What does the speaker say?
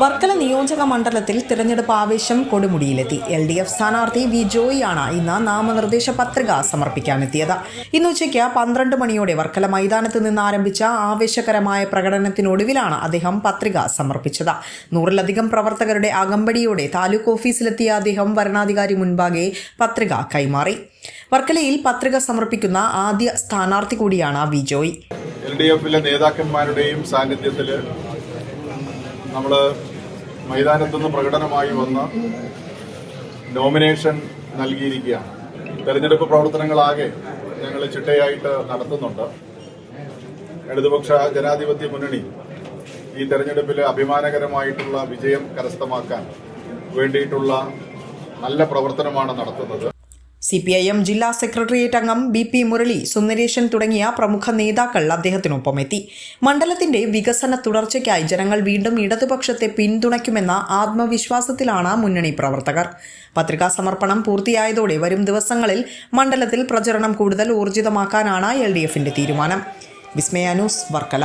വർക്കല നിയോജക മണ്ഡലത്തിൽ തിരഞ്ഞെടുപ്പ് ആവേശം കൊടുമുടിയിലെത്തി. LDF സ്ഥാനാർത്ഥി വി ജോയിയാണ് ഇന്ന് നാമനിർദ്ദേശ പത്രിക സമർപ്പിക്കാനെത്തിയത്. ഇന്ന് ഉച്ചയ്ക്ക് 12 മണിയോടെ വർക്കല മൈതാനത്ത് നിന്ന് ആരംഭിച്ച ആവേശകരമായ പ്രകടനത്തിനൊടുവിലാണ് അദ്ദേഹം പത്രിക സമർപ്പിച്ചത്. 100-ലധികം പ്രവർത്തകരുടെ അകമ്പടിയോടെ താലൂക്ക് ഓഫീസിലെത്തിയ അദ്ദേഹം വരണാധികാരി മുൻപാകെ പത്രിക കൈമാറി. വർക്കലയിൽ പത്രിക സമർപ്പിക്കുന്ന ആദ്യ സ്ഥാനാർത്ഥി കൂടിയാണ് വി ജോയി. LDF-ലെ നേതാക്കന്മാരുടെയും സാന്നിധ്യത്തിൽ നമ്മൾ മൈതാനത്തുനിന്ന് പ്രകടനമായി വന്ന് നോമിനേഷൻ നൽകിയിരിക്കുകയാണ്. തെരഞ്ഞെടുപ്പ് പ്രവർത്തനങ്ങളാകെ ഞങ്ങൾ ചിട്ടയായിട്ട് നടത്തുന്നുണ്ട്. ഇടതുപക്ഷ ജനാധിപത്യ മുന്നണി ഈ തെരഞ്ഞെടുപ്പിൽ അഭിമാനകരമായിട്ടുള്ള വിജയം കരസ്ഥമാക്കാൻ വേണ്ടിയിട്ടുള്ള നല്ല പ്രവർത്തനമാണ് നടത്തുന്നത്. CPIM ജില്ലാ സെക്രട്ടേറിയറ്റ് അംഗം BP മുരളി, സുന്ദരേശൻ തുടങ്ങിയ പ്രമുഖ നേതാക്കൾ അദ്ദേഹത്തിനൊപ്പം എത്തി. മണ്ഡലത്തിന്റെ വികസന തുടർച്ചയ്ക്കായി ജനങ്ങൾ വീണ്ടും ഇടതുപക്ഷത്തെ പിന്തുണയ്ക്കുമെന്ന ആത്മവിശ്വാസത്തിലാണ് മുന്നണി പ്രവർത്തകർ. പത്രികാ സമർപ്പണം പൂർത്തിയായതോടെ വരും ദിവസങ്ങളിൽ മണ്ഡലത്തിൽ പ്രചരണം കൂടുതൽ ഊർജിതമാക്കാനാണ് LDF-ന്റെ തീരുമാനം. വിസ്മയ ന്യൂസ്, വർക്കല.